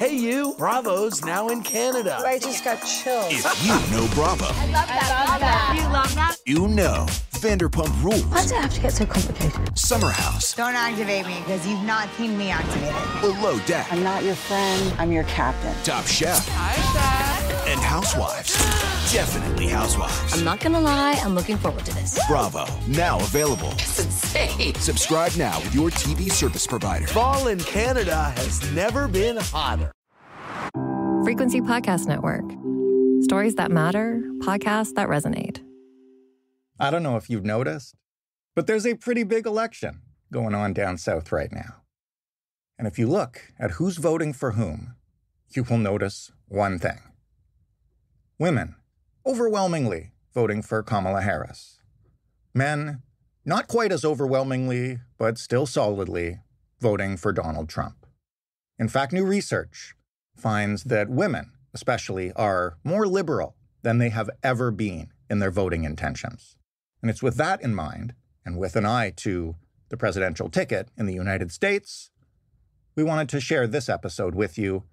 Hey, you. Bravo's now in Canada. I just got chills. If you know Bravo. I love that. You love that? You know Vanderpump Rules. Why does it have to get so complicated? Summer House. Don't activate me, because you've not seen me activated. Below Deck. I'm not your friend. I'm your captain. Top Chef. Hi, Chef. And Housewives. Definitely Housewives. I'm not gonna lie, I'm looking forward to this. Bravo. Now available. It's insane. Subscribe now with your TV service provider. Fall in Canada has never been hotter. Frequency Podcast Network. Stories that matter, podcasts that resonate. I don't know if you've noticed, but there's a pretty big election going on down south right now. And if you look at who's voting for whom, you will notice one thing. Women, overwhelmingly voting for Kamala Harris. Men, not quite as overwhelmingly, but still solidly, voting for Donald Trump. In fact, new research finds that women, especially, are more liberal than they have ever been in their voting intentions. And it's with that in mind, and with an eye to the presidential ticket in the United States, we wanted to share this episode with you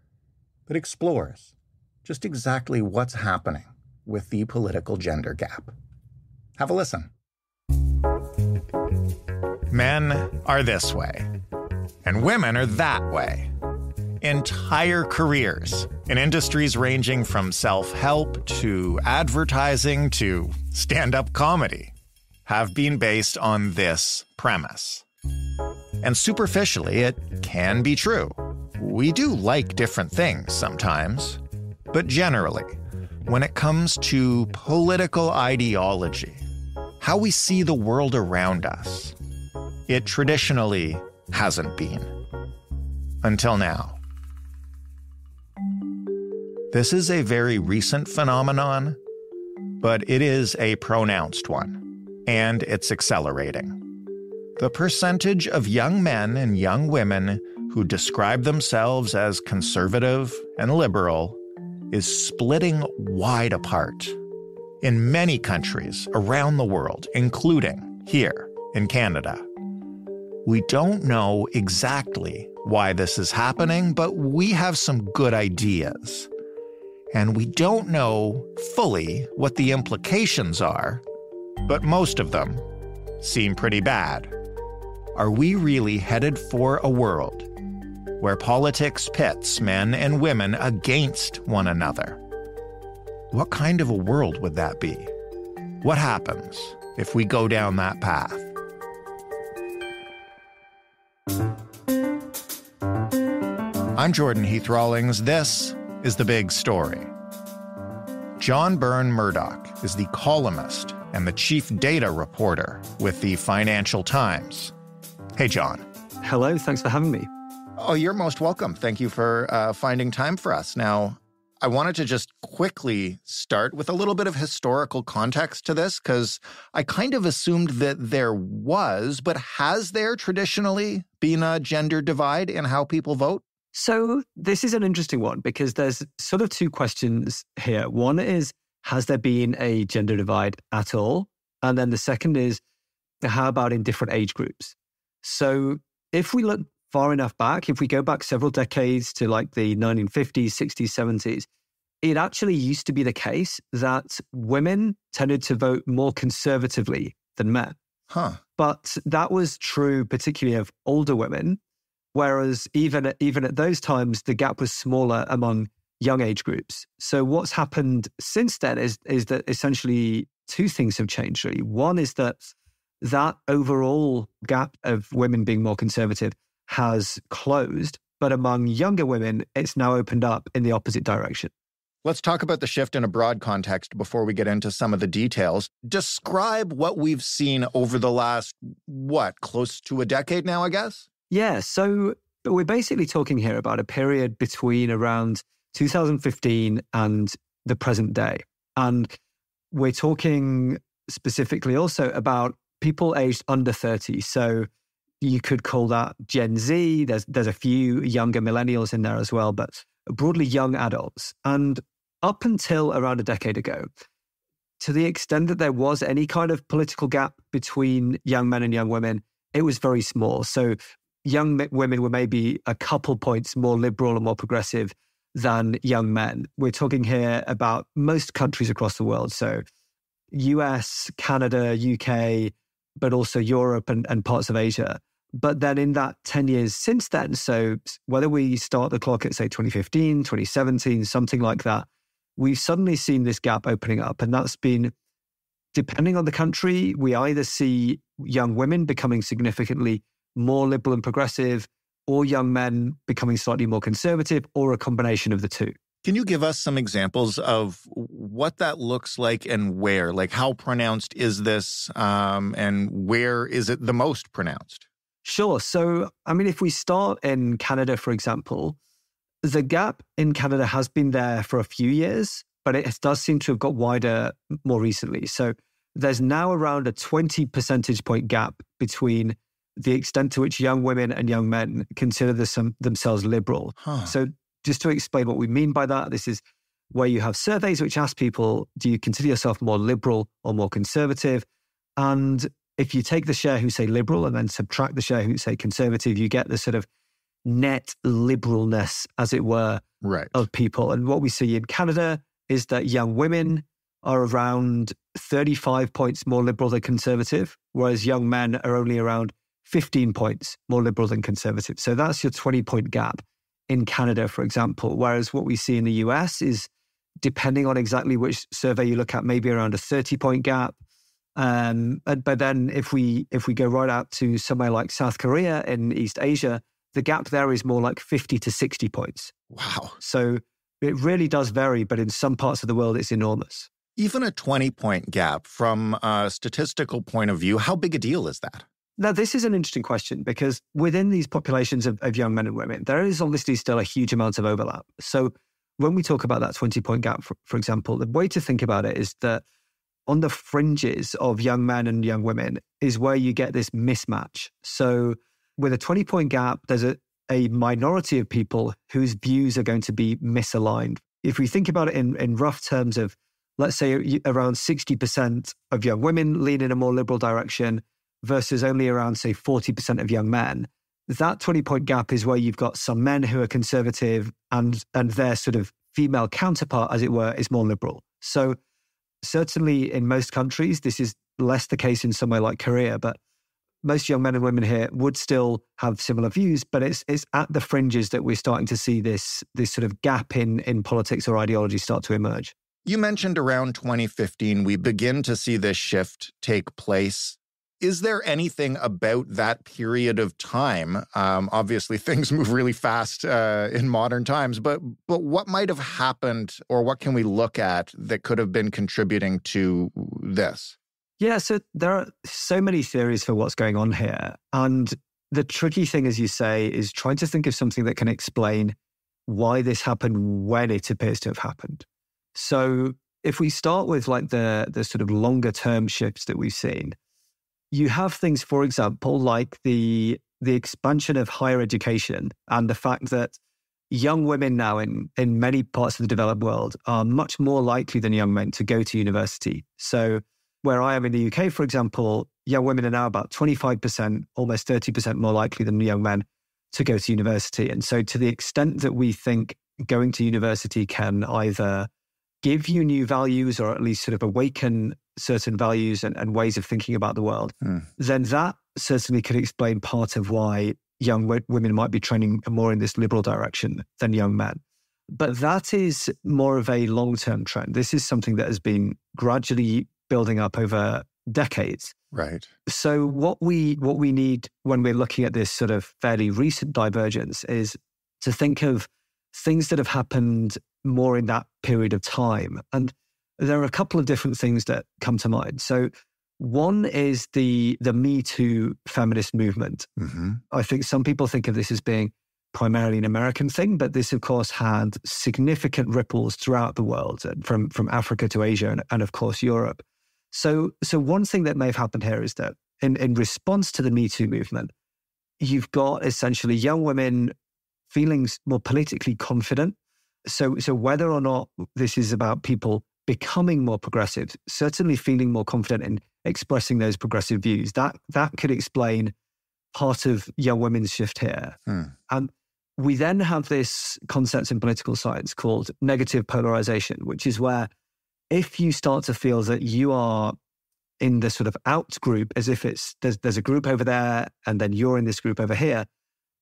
that explores just exactly what's happening with the political gender gap. Have a listen. Men are this way, and women are that way. Entire careers in industries ranging from self-help to advertising to stand-up comedy have been based on this premise. And superficially, it can be true. We do like different things sometimes, but generally, when it comes to political ideology, how we see the world around us, it traditionally hasn't been. Until now. This is a very recent phenomenon, but it is a pronounced one, and it's accelerating. The percentage of young men and young women who describe themselves as conservative and liberal is splitting wide apart in many countries around the world, including here in Canada. We don't know exactly why this is happening, but we have some good ideas. And we don't know fully what the implications are, but most of them seem pretty bad. Are we really headed for a world where politics pits men and women against one another? What kind of a world would that be? What happens if we go down that path? I'm Jordan Heath Rawlings. This is The Big Story. John Byrne Murdoch is the columnist and the chief data reporter with the Financial Times. Hey, John. Hello, thanks for having me. Oh, you're most welcome. Thank you for finding time for us. Now, I wanted to just quickly start with a little bit of historical context to this, because I kind of assumed that there was, but has there traditionally been a gender divide in how people vote? So this is an interesting one because there's sort of two questions here. One is, has there been a gender divide at all? And then the second is, how about in different age groups? So if we look far enough back, if we go back several decades to like the 1950s, 60s, 70s, it actually used to be the case that women tended to vote more conservatively than men. But that was true particularly of older women. Whereas even at those times, the gap was smaller among young age groups. So what's happened since then is that essentially two things have changed, really. One is that overall gap of women being more conservative has closed, but among younger women, it's now opened up in the opposite direction. Let's talk about the shift in a broad context before we get into some of the details. Describe what we've seen over the last, close to a decade now, I guess? Yeah, so we're basically talking here about a period between around 2015 and the present day. And we're talking specifically also about people aged under 30. So you could call that Gen Z. There's a few younger millennials in there as well, but broadly young adults. And up until around a decade ago, to the extent that there was any kind of political gap between young men and young women, it was very small. So young women were maybe a couple points more liberal and more progressive than young men. We're talking here about most countries across the world. So US, Canada, UK, but also Europe and parts of Asia. But then in that 10 years since then, so whether we start the clock at, say, 2015, 2017, something like that, we've suddenly seen this gap opening up. And that's been, depending on the country, we either see young women becoming significantly more liberal and progressive, or young men becoming slightly more conservative, or a combination of the two. Can you give us some examples of what that looks like and where? Like, how pronounced is this, and where is it the most pronounced? Sure. So, I mean, if we start in Canada, for example, the gap in Canada has been there for a few years, but it does seem to have got wider more recently. So there's now around a 20 percentage point gap between the extent to which young women and young men consider themselves liberal. So just to explain what we mean by that, this is where you have surveys which ask people, do you consider yourself more liberal or more conservative? And if you take the share who say liberal and then subtract the share who say conservative, you get the sort of net liberalness, as it were, of people. And what we see in Canada is that young women are around 35 points more liberal than conservative, whereas young men are only around 15 points more liberal than conservative. So that's your 20-point gap in Canada, for example. Whereas what we see in the US is, depending on exactly which survey you look at, maybe around a 30-point gap. But then if we go right out to somewhere like South Korea in East Asia, the gap there is more like 50 to 60 points. Wow. So it really does vary, but in some parts of the world, it's enormous. Even a 20-point gap, from a statistical point of view, how big a deal is that? Now, this is an interesting question because within these populations of young men and women, there is obviously still a huge amount of overlap. So when we talk about that 20-point gap, for example, the way to think about it is that on the fringes of young men and young women is where you get this mismatch. So with a 20-point gap, there's a minority of people whose views are going to be misaligned. If we think about it in rough terms of, let's say, around 60% of young women lean in a more liberal direction versus only around, say, 40% of young men, that 20-point gap is where you've got some men who are conservative and their sort of female counterpart, as it were, is more liberal. So certainly in most countries, this is less the case in somewhere like Korea, but most young men and women here would still have similar views, but it's at the fringes that we're starting to see this sort of gap in politics or ideology start to emerge. You mentioned around 2015, we begin to see this shift take place. Is there anything about that period of time? Obviously, things move really fast in modern times, but what might have happened, or what can we look at that could have been contributing to this? Yeah, so there are so many theories for what's going on here. And the tricky thing, as you say, is trying to think of something that can explain why this happened when it appears to have happened. So if we start with like the sort of longer term shifts that we've seen, you have things, for example, like the expansion of higher education and the fact that young women now in many parts of the developed world are much more likely than young men to go to university. So where I am in the UK, for example, young women are now about 25%, almost 30% more likely than young men to go to university. And so to the extent that we think going to university can either give you new values or at least sort of awaken certain values and ways of thinking about the world, then that certainly could explain part of why young women might be trending more in this liberal direction than young men. But that is more of a long-term trend. This is something that has been gradually building up over decades. Right. So what we need when we're looking at this sort of fairly recent divergence is to think of things that have happened more in that period of time. And there are a couple of different things that come to mind. So one is the Me Too feminist movement. Mm-hmm. I think some people think of this as being primarily an American thing, but this, of course, had significant ripples throughout the world, from Africa to Asia and of course, Europe. So one thing that may have happened here is that in response to the Me Too movement, you've got essentially young women feeling more politically confident. So whether or not this is about people becoming more progressive, certainly feeling more confident in expressing those progressive views, that could explain part of young women's shift here. And we then have this concept in political science called negative polarization, which is where if you start to feel that you are in the sort of out group, as if there's a group over there and then you're in this group over here,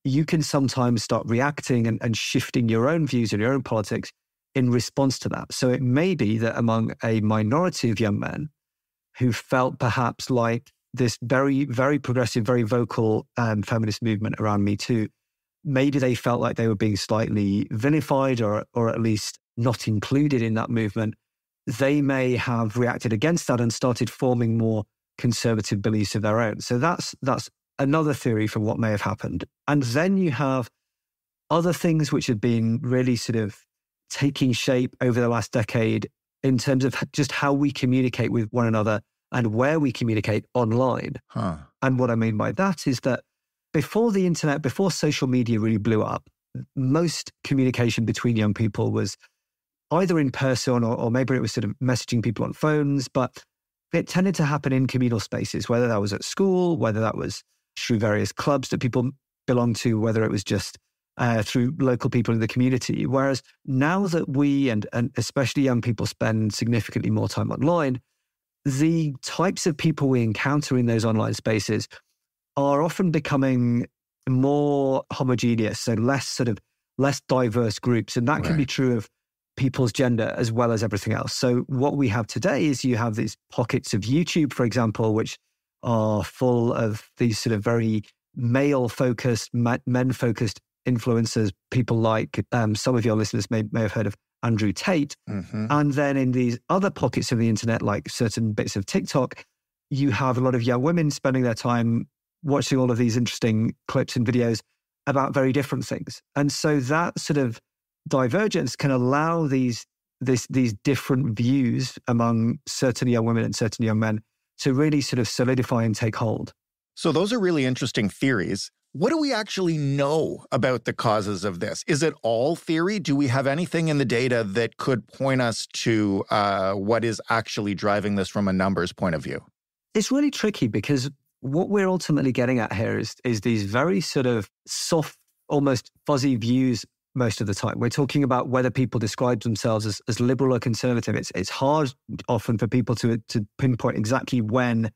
you can sometimes start reacting and shifting your own views and your own politics in response to that. So it may be that among a minority of young men who felt perhaps like this very, very progressive, very vocal feminist movement around Me Too, maybe they felt like they were being slightly vilified or at least not included in that movement. They may have reacted against that and started forming more conservative beliefs of their own. So that's another theory for what may have happened. And then you have other things which have been really sort of taking shape over the last decade in terms of just how we communicate with one another and where we communicate online. And what I mean by that is that before the internet, before social media really blew up, most communication between young people was either in person or maybe it was sort of messaging people on phones, but it tended to happen in communal spaces, whether that was at school, whether that was through various clubs that people belonged to, whether it was just through local people in the community. Whereas now that we, and especially young people, spend significantly more time online, the types of people we encounter in those online spaces are often becoming more homogeneous, so less diverse groups. And that can be true of people's gender as well as everything else. So what we have today is you have these pockets of YouTube, for example, which are full of these sort of very male-focused, men-focused influencers, people like some of your listeners may have heard of Andrew Tate. And then in these other pockets of the internet, like certain bits of TikTok, you have a lot of young women spending their time watching all of these interesting clips and videos about very different things. And so that sort of divergence can allow these different views among certain young women and certain young men to really sort of solidify and take hold. So those are really interesting theories. What do we actually know about the causes of this? Is it all theory? Do we have anything in the data that could point us to what is actually driving this from a numbers point of view? It's really tricky because what we're ultimately getting at here is these very sort of soft, almost fuzzy views most of the time. We're talking about whether people describe themselves as liberal or conservative. It's hard often for people to pinpoint exactly when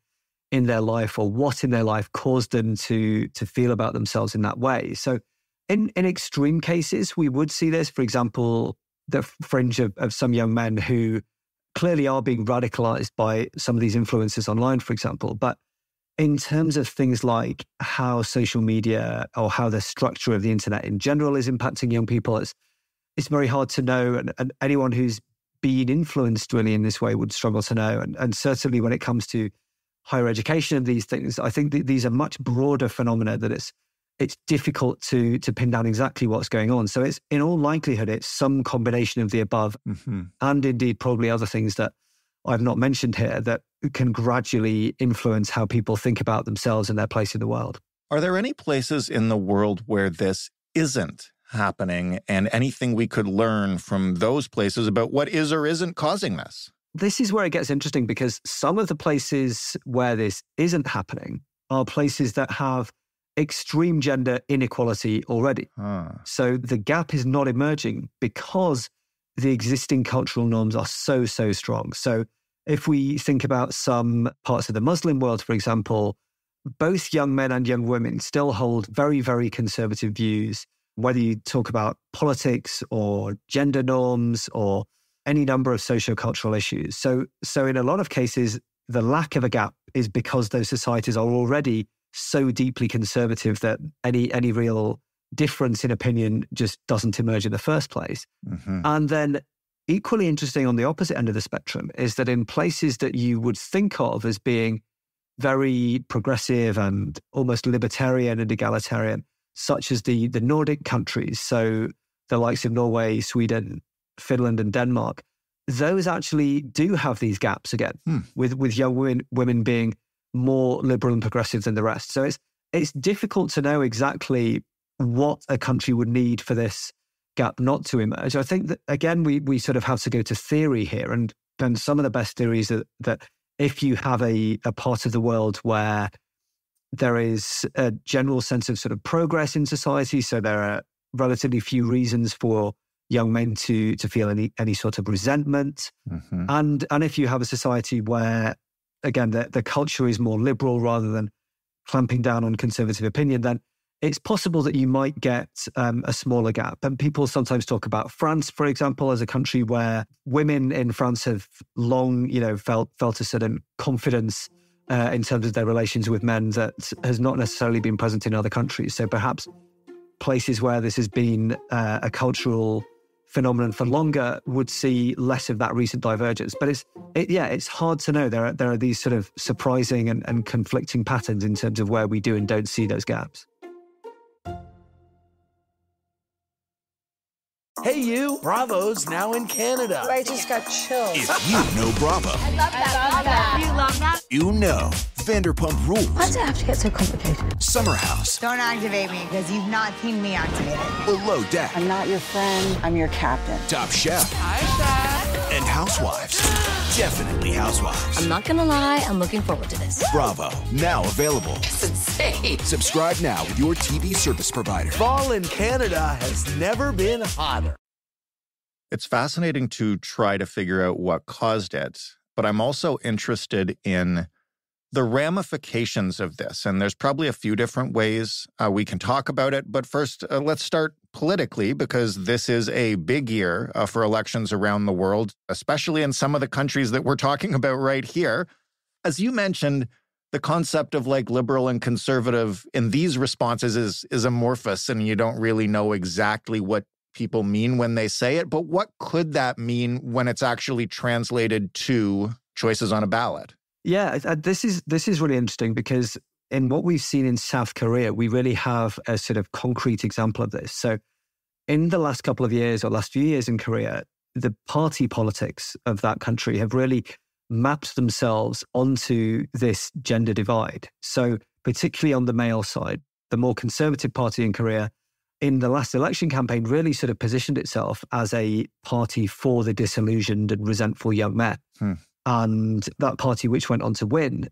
in their life or what in their life caused them to feel about themselves in that way. So in extreme cases, we would see this, for example, the fringe of some young men who clearly are being radicalized by some of these influences online, for example. But in terms of things like how social media or how the structure of the internet in general is impacting young people, it's very hard to know. And anyone who's been influenced really in this way would struggle to know. And certainly when it comes to higher education and these things, I think these are much broader phenomena that it's difficult to pin down exactly what's going on. So it's in all likelihood, it's some combination of the above and indeed probably other things that I've not mentioned here that can gradually influence how people think about themselves and their place in the world. Are there any places in the world where this isn't happening and anything we could learn from those places about what is or isn't causing this? This is where it gets interesting because some of the places where this isn't happening are places that have extreme gender inequality already. So the gap is not emerging because the existing cultural norms are so strong. So if we think about some parts of the Muslim world, for example, both young men and young women still hold very, very conservative views, whether you talk about politics or gender norms or any number of socio-cultural issues. So in a lot of cases, the lack of a gap is because those societies are already so deeply conservative that any real difference in opinion just doesn't emerge in the first place. And then equally interesting on the opposite end of the spectrum is that in places that you would think of as being very progressive and almost libertarian and egalitarian, such as the Nordic countries, so the likes of Norway, Sweden, Finland and Denmark, those actually do have these gaps again, with young women being more liberal and progressive than the rest. So it's difficult to know exactly what a country would need for this gap not to emerge. I think that, again, we sort of have to go to theory here. And some of the best theories are that if you have a part of the world where There is a general sense of sort of progress in society. So there are relatively few reasons for young men to feel any sort of resentment. Mm-hmm. And if you have a society where, again, the culture is more liberal rather than clamping down on conservative opinion, then it's possible that you might get a smaller gap. And people sometimes talk about France, for example, as a country where women in France have long, felt a certain confidence in terms of their relations with men that has not necessarily been present in other countries. So perhaps places where this has been a cultural phenomenon for longer would see less of that recent divergence. But it's hard to know. There are these sort of surprising and conflicting patterns in terms of where we do and don't see those gaps. Hey, you. Bravo's now in Canada. I just got chills. If you know Bravo, I love that. You love that? you know Vanderpump Rules, Why does it have to get so complicated? Summer House, Don't activate me because you've not seen me activated. Below Deck, I'm not your friend, I'm your captain. Top Chef, and Housewives. Definitely Housewives. I'm not gonna lie, I'm looking forward to this. Bravo, now available. It's insane. Subscribe now with your TV service provider. Fall in Canada has never been hotter. It's fascinating to try to figure out what caused it, but I'm also interested in the ramifications of this. And there's probably a few different ways we can talk about it. But first, let's start politically, because this is a big year for elections around the world, especially in some of the countries that we're talking about right here. As you mentioned, the concept of like liberal and conservative in these responses is amorphous, and you don't really know exactly what people mean when they say it. But what could that mean when it's actually translated to choices on a ballot? Yeah, this is really interesting because in what we've seen in South Korea, we really have a sort of concrete example of this. So in the last couple of years or last few years in Korea, the party politics of that country have really mapped themselves onto this gender divide. So particularly on the male side, the more conservative party in Korea in the last election campaign really sort of positioned itself as a party for the disillusioned and resentful young men. And that party, which went on to win,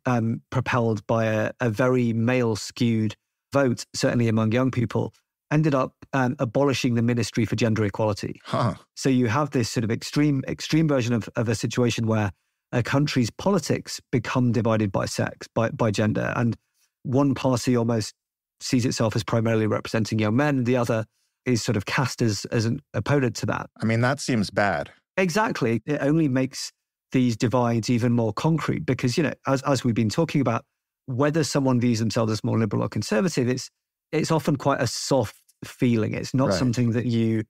propelled by a very male-skewed vote, certainly among young people, ended up abolishing the Ministry for Gender Equality. So you have this sort of extreme version of a situation where a country's politics become divided by sex, by gender. And one party almost sees itself as primarily representing young men, and the other is sort of cast as an opponent to that. I mean, that seems bad. Exactly. It only makes these divides even more concrete because, as we've been talking about, whether someone views themselves as more liberal or conservative, it's often quite a soft feeling. It's not something that you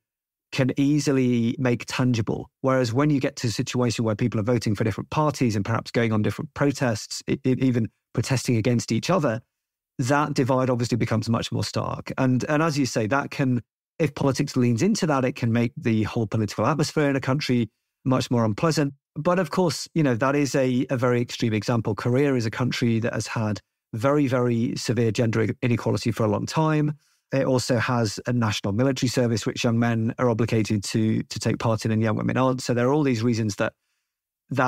can easily make tangible. Whereas when you get to a situation where people are voting for different parties and perhaps going on different protests, even protesting against each other, that divide obviously becomes much more stark. And as you say, that can, if politics leans into that, it can make the whole political atmosphere in a country much more unpleasant. But of course, that is a very extreme example. Korea is a country that has had very, very severe gender inequality for a long time. It also has a national military service, which young men are obligated to take part in and young women aren't. So there are all these reasons that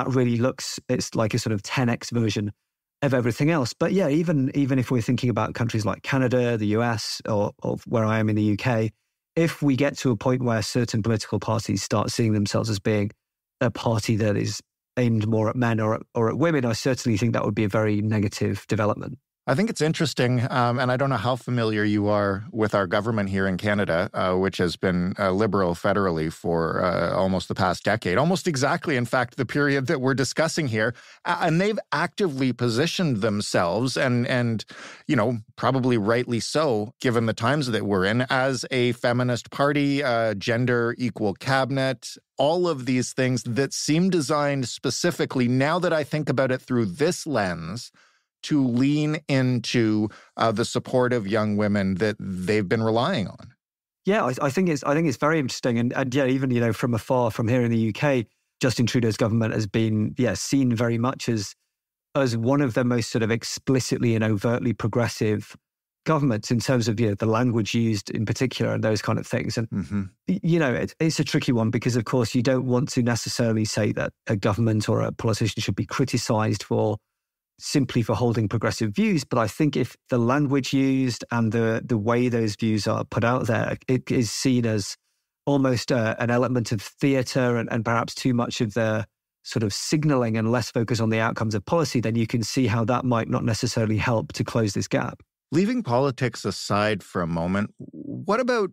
really looks, it's like a sort of 10x version of everything else. But yeah, even if we're thinking about countries like Canada, the US, or where I am in the UK, if we get to a point where certain political parties start seeing themselves as being a party that is aimed more at men or at women, I certainly think that would be a very negative development. I think it's interesting, and I don't know how familiar you are with our government here in Canada, which has been liberal federally for almost the past decade, almost exactly, in fact, the period that we're discussing here. And they've actively positioned themselves, and probably rightly so, given the times that we're in, as a feminist party, gender equal cabinet, all of these things that seem designed specifically, now that I think about it through this lens, to lean into the support of young women that they've been relying on. Yeah, I think it's very interesting, and yeah, even from afar, from here in the UK, Justin Trudeau's government has been seen very much as one of the most sort of explicitly and overtly progressive governments in terms of the language used in particular and those kind of things. And it's a tricky one because of course you don't want to necessarily say that a government or a politician should be criticised for simply for holding progressive views. But I think if the language used and the way those views are put out there, it is seen as almost an element of theatre and perhaps too much of the sort of signalling and less focus on the outcomes of policy, then you can see how that might not necessarily help to close this gap. Leaving politics aside for a moment, what about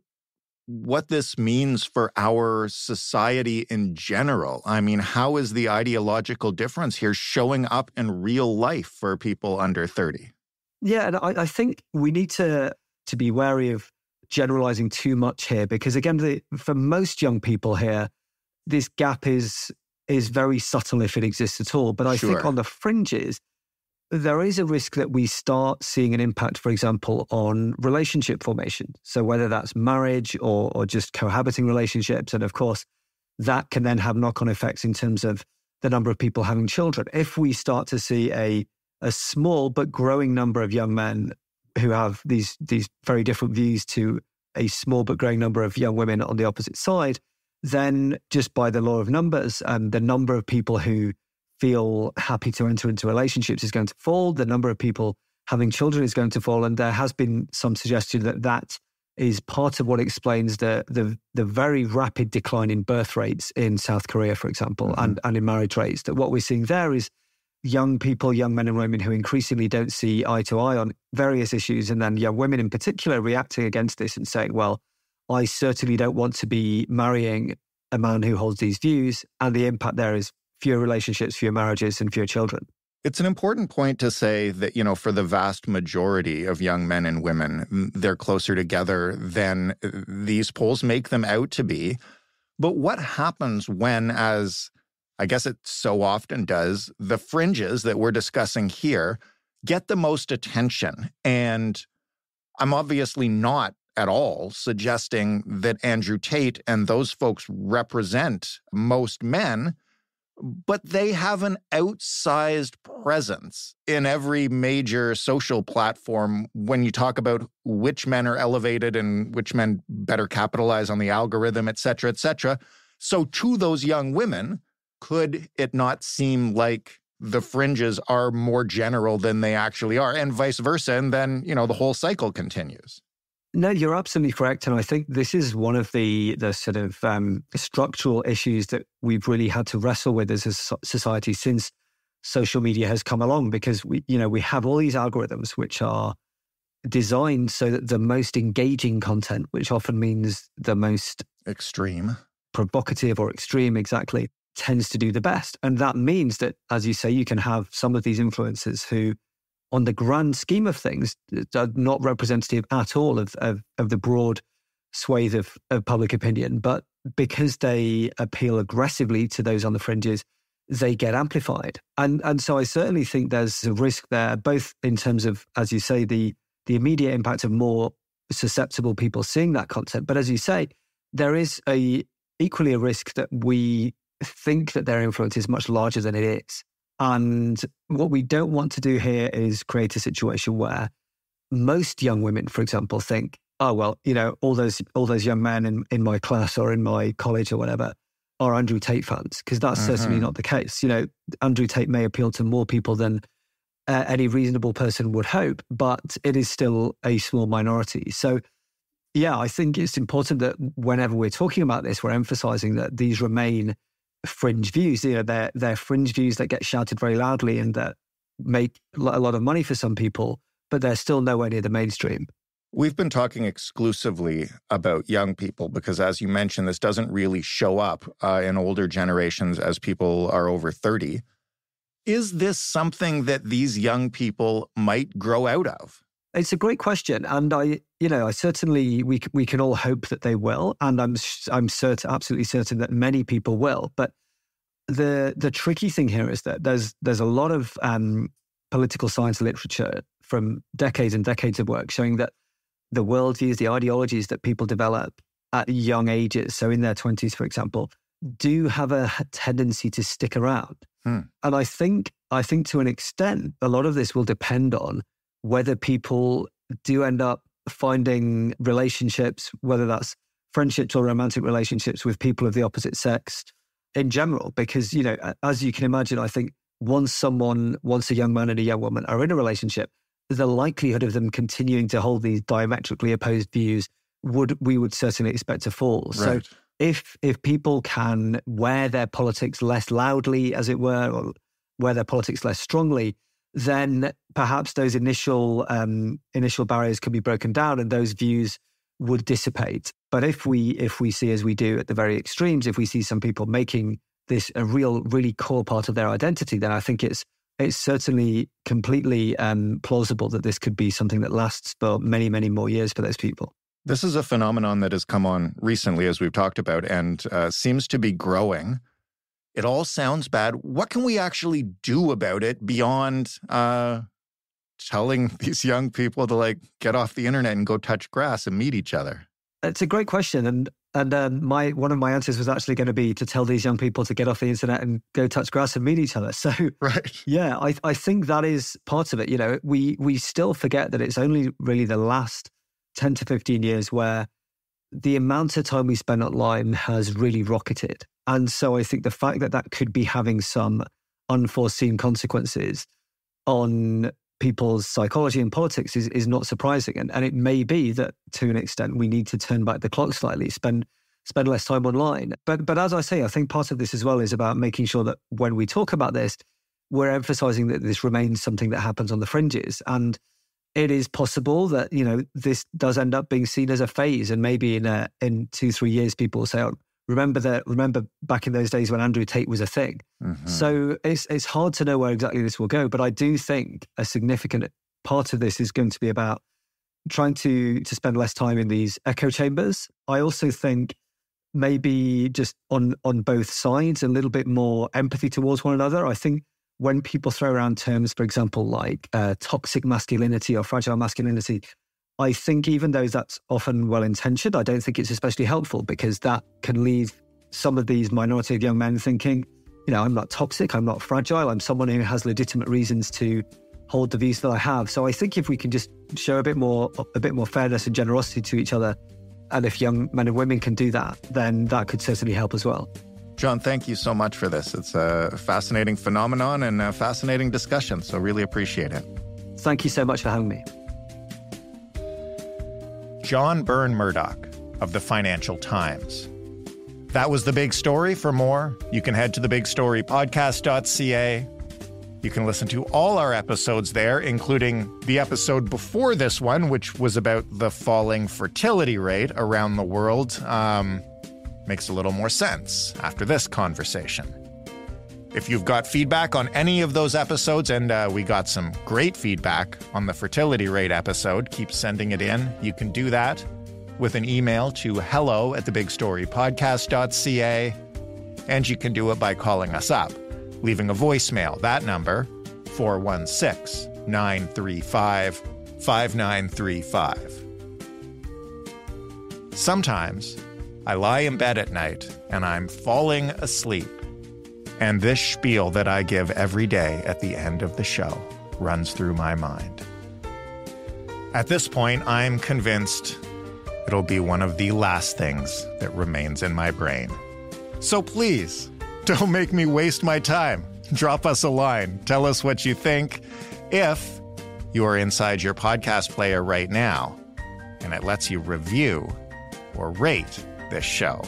what this means for our society in general? I mean, how is the ideological difference here showing up in real life for people under 30? Yeah, and I think we need to be wary of generalizing too much here, because again, for most young people here, this gap is very subtle if it exists at all. But I think on the fringes, there is a risk that we start seeing an impact, for example, on relationship formation. So whether that's marriage or just cohabiting relationships. And of course, that can then have knock-on effects in terms of the number of people having children. If we start to see a small but growing number of young men who have these very different views to a small but growing number of young women on the opposite side, then just by the law of numbers, the number of people who feel happy to enter into relationships is going to fall. The number of people having children is going to fall. And there has been some suggestion that is part of what explains the very rapid decline in birth rates in South Korea, for example, and in marriage rates. That what we're seeing there is young people, young men and women who increasingly don't see eye to eye on various issues, and then young women in particular reacting against this and saying, well, I certainly don't want to be marrying a man who holds these views. And the impact there is fewer relationships, fewer marriages, and fewer children. It's an important point to say that, for the vast majority of young men and women, they're closer together than these polls make them out to be. But what happens when, as I guess it so often does, the fringes that we're discussing here get the most attention? And I'm obviously not at all suggesting that Andrew Tate and those folks represent most men, but they have an outsized presence in every major social platform when you talk about which men are elevated and which men better capitalize on the algorithm, et cetera, et cetera. So to those young women, could it not seem like the fringes are more general than they actually are, and vice versa? And then, the whole cycle continues. No, you're absolutely correct. And I think this is one of the sort of structural issues that we've really had to wrestle with as a society since social media has come along, because we have all these algorithms which are designed so that the most engaging content, which often means the most extreme, provocative or extreme, exactly, tends to do the best. And that means that, as you say, you can have some of these influencers who, on the grand scheme of things, are not representative at all of the broad swathe of public opinion. But because they appeal aggressively to those on the fringes, they get amplified. And so I certainly think there's a risk there, both in terms of, as you say, the immediate impact of more susceptible people seeing that content. But as you say, there is equally a risk that we think that their influence is much larger than it is. And what we don't want to do here is create a situation where most young women, for example, think, oh, well, all those young men in my class or in my college or whatever are Andrew Tate fans, because that's certainly not the case. Andrew Tate may appeal to more people than any reasonable person would hope, but it is still a small minority. So, yeah, I think it's important that whenever we're talking about this, we're emphasizing that these remain fringe views. They're fringe views that get shouted very loudly and that make a lot of money for some people, but they're still nowhere near the mainstream. We've been talking exclusively about young people because, as you mentioned, this doesn't really show up in older generations as people are over 30. Is this something that these young people might grow out of? It's a great question, and I certainly we can all hope that they will, and I'm absolutely certain that many people will. But the tricky thing here is that there's a lot of political science literature from decades and decades of work showing that the worldviews, the ideologies that people develop at young ages, so in their 20s, for example, do have a tendency to stick around. And I think to an extent, a lot of this will depend on whether people do end up finding relationships, whether that's friendships or romantic relationships with people of the opposite sex in general. Because, as you can imagine, I think once a young man and a young woman are in a relationship, the likelihood of them continuing to hold these diametrically opposed views we would certainly expect to fall. Right. So if people can wear their politics less loudly, as it were, or wear their politics less strongly, then perhaps those initial barriers can be broken down and those views would dissipate. But if we see, as we do at the very extremes, if we see some people making this a really core part of their identity, then I think it's certainly completely plausible that this could be something that lasts for many, many more years for those people. This is a phenomenon that has come on recently, as we've talked about, and seems to be growing. It all sounds bad. What can we actually do about it beyond telling these young people to get off the internet and go touch grass and meet each other? It's a great question, and one of my answers was actually going to be to tell these young people to get off the internet and go touch grass and meet each other. So, right. Yeah, I think that is part of it. You know, we still forget that it's only really the last 10 to 15 years where the amount of time we spend online has really rocketed. And so I think the fact that could be having some unforeseen consequences on people's psychology and politics is not surprising. And it may be that to an extent we need to turn back the clock slightly, spend less time online. But as I say, I think part of this as well is about making sure that when we talk about this, we're emphasizing that this remains something that happens on the fringes. And it is possible that, you know, this does end up being seen as a phase, and maybe in 2-3 years people will say, oh, remember back in those days when Andrew Tate was a thing. Mm-hmm. So it's hard to know where exactly this will go, but I do think a significant part of this is going to be about trying to spend less time in these echo chambers. I also think maybe just on both sides, a little bit more empathy towards one another. I think when people throw around terms, for example, like toxic masculinity or fragile masculinity, I think even though that's often well-intentioned, I don't think it's especially helpful, because that can leave some of these minority of young men thinking, you know, I'm not toxic, I'm not fragile, I'm someone who has legitimate reasons to hold the views that I have. So I think if we can just show a bit more fairness and generosity to each other, and if young men and women can do that, then that could certainly help as well. John, thank you so much for this. It's a fascinating phenomenon and a fascinating discussion, so really appreciate it. Thank you so much for having me. John Byrne Murdoch of the Financial Times. That was The Big Story. For more, you can head to thebigstorypodcast.ca. You can listen to all our episodes there, including the episode before this one, which was about the falling fertility rate around the world. Makes a little more sense after this conversation. If you've got feedback on any of those episodes, and we got some great feedback on the fertility rate episode, keep sending it in. You can do that with an email to hello@thebigstorypodcast.ca, and you can do it by calling us up, leaving a voicemail. That number, 416-935-5935. Sometimes I lie in bed at night and I'm falling asleep, and this spiel that I give every day at the end of the show runs through my mind. At this point, I'm convinced it'll be one of the last things that remains in my brain. So please, don't make me waste my time. Drop us a line. Tell us what you think. If you are inside your podcast player right now and it lets you review or rate this show,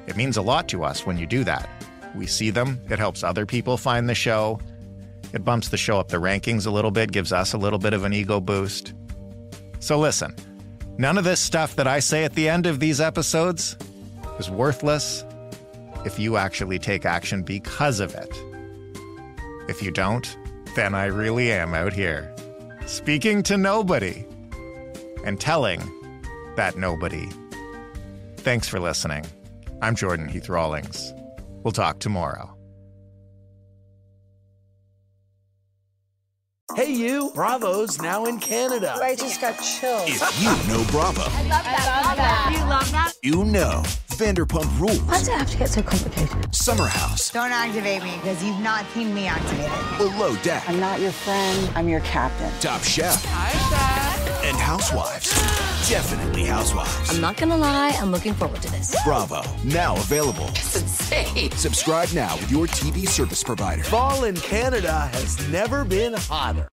it means a lot to us when you do that. We see them. It helps other people find the show. It bumps the show up the rankings a little bit, gives us a little bit of an ego boost. So listen, none of this stuff that I say at the end of these episodes is worthless if you actually take action because of it. If you don't, then I really am out here speaking to nobody and telling that nobody. Thanks for listening. I'm Jordan Heath Rawlings. We'll talk tomorrow. Hey, you. Bravo's now in Canada. I just got chills. If you know Bravo, I love that. You love that? you know Vanderpump Rules, Why does it have to get so complicated? Summer House, Don't activate me, because you've not seen me activated. Below Deck, I'm not your friend, I'm your captain. Top Chef, Hi, Chef. and Housewives. definitely Housewives. I'm not gonna lie, I'm looking forward to this. Bravo, now available. It's insane. Subscribe now with your TV service provider. Fall in Canada has never been hotter.